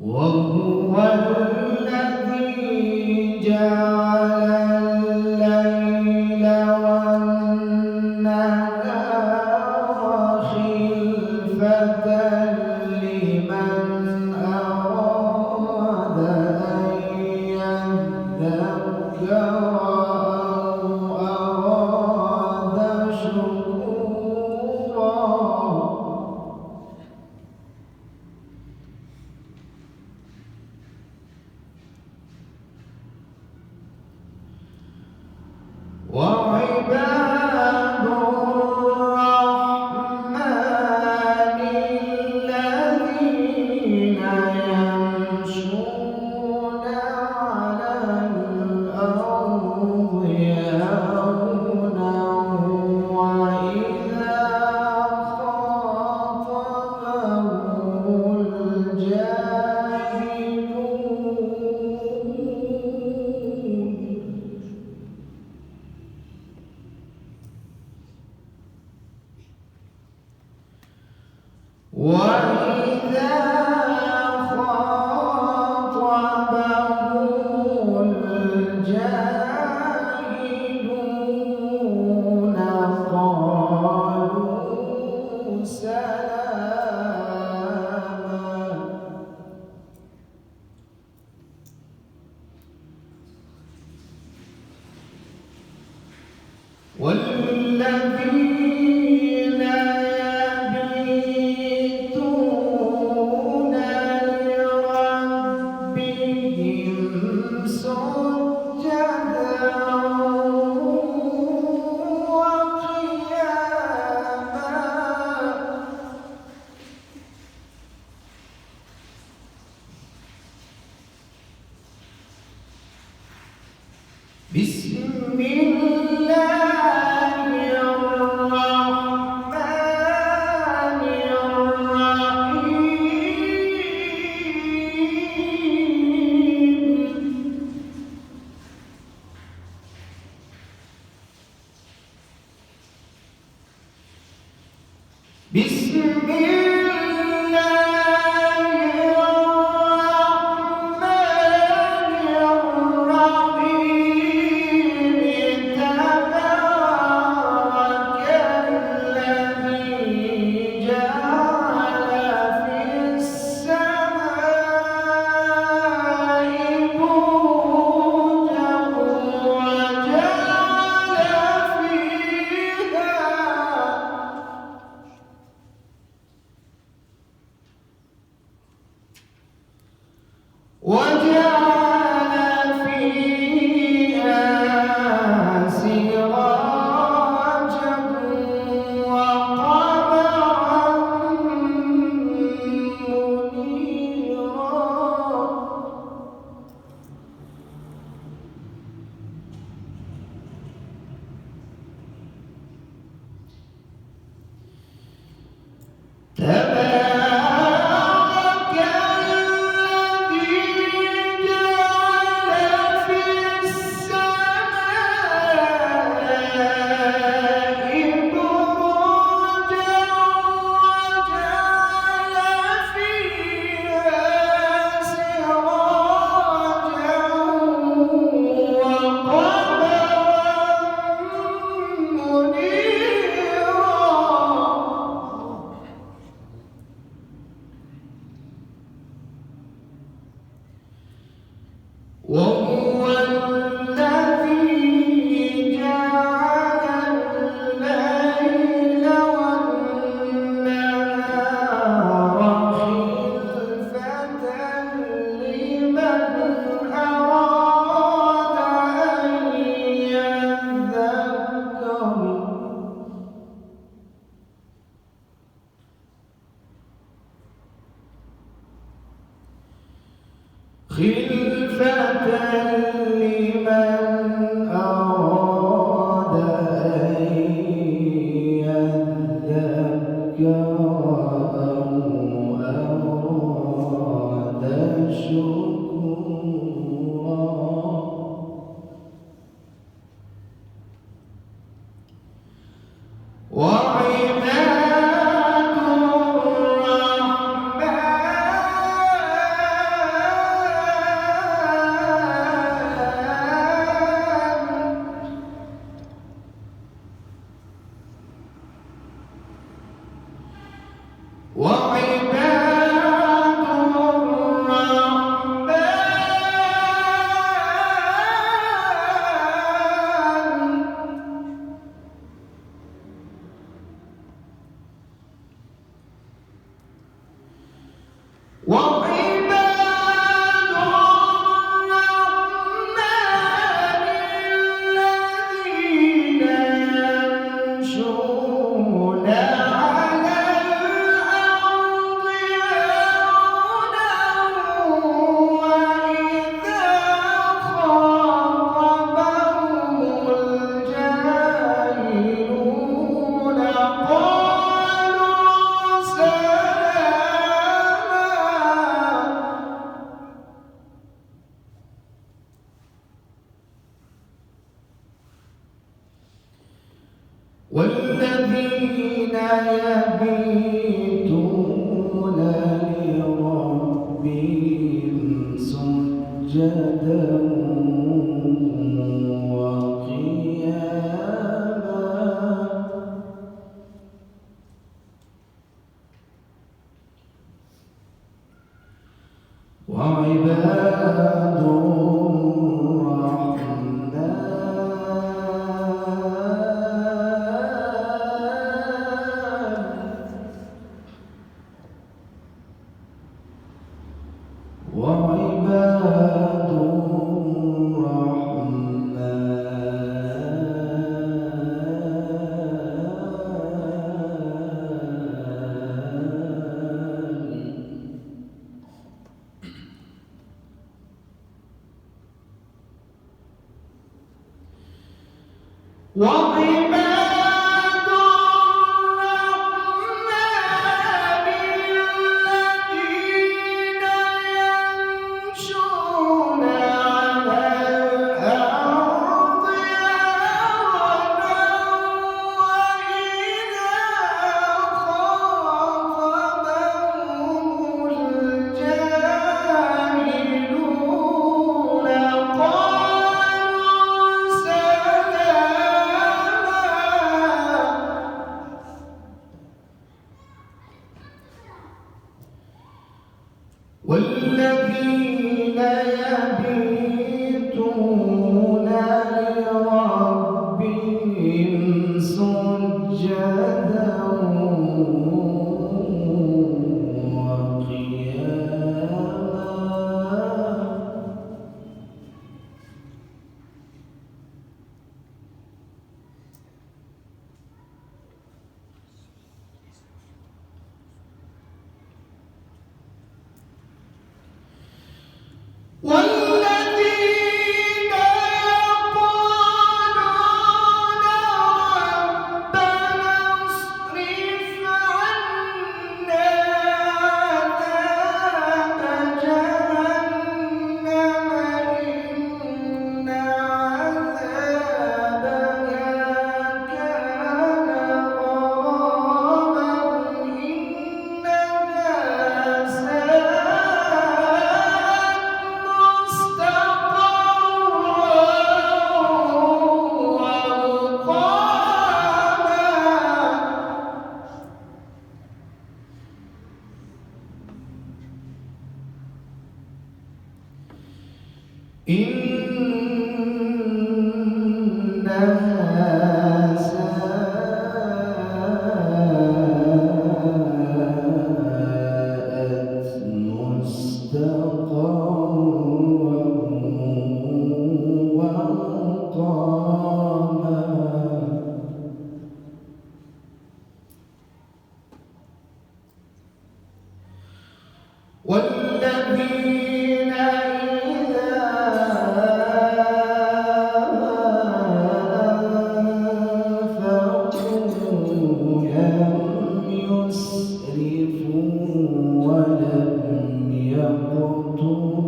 وهو الذي جعل الليل والنهار خلفة لمن أراد أن يذكر أو أراد شكورا. وعباد الرحمن الذين يمشون على الأرض هونا وإذا خاطبهم الجاهلون وإذا خاطبهم الجاهلون قالوا سلاما. والذين يبيتون لربهم سجدا وقياما بسم الله الرحمن الرحيم. بسم الله الرحمن الرحيم. تبارك الذي جعل في السماء بروجا وجعل فيها سراجا وقمرا منيرا. تبارك الذي جعل في السماء بروجا وجعل فيها سراجا وقمرا منيرا. وهو الذي جعل الليل والنهار خلفة لمن أراد أن يذكر خلفة لمن أراد أن يذكر أو أراد شكورا. وعباد الرحمن والذين يبيتون لربهم سجدا وقياما وعباد وعباد الرحمن الذين يمشون على الأرض هونا وإذا خاطبهم الجاهلون والذين يبيتون لربهم سجدا والذين يقولون ربنا اصرف عنا عذاب جهنم إن عذابها كان غراما إنها إنها ساءت مستقرا ومقاما والذين إذا أنفقوا لم يسرفوا ولم يقتروا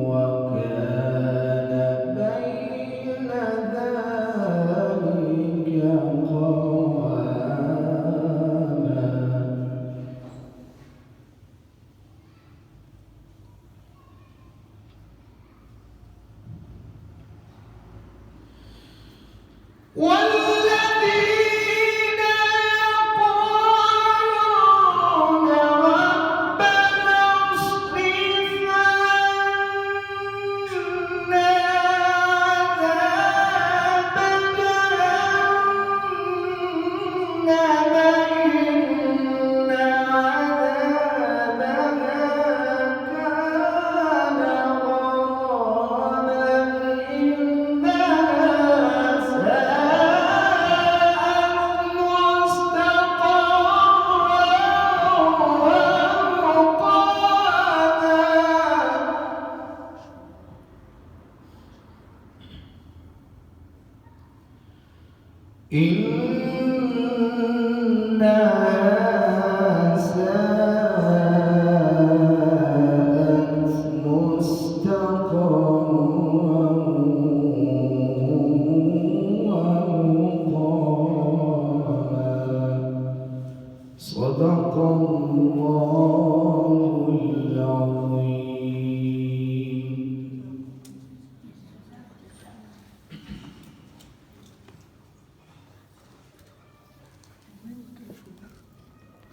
وكان بين ذلك قواما إنا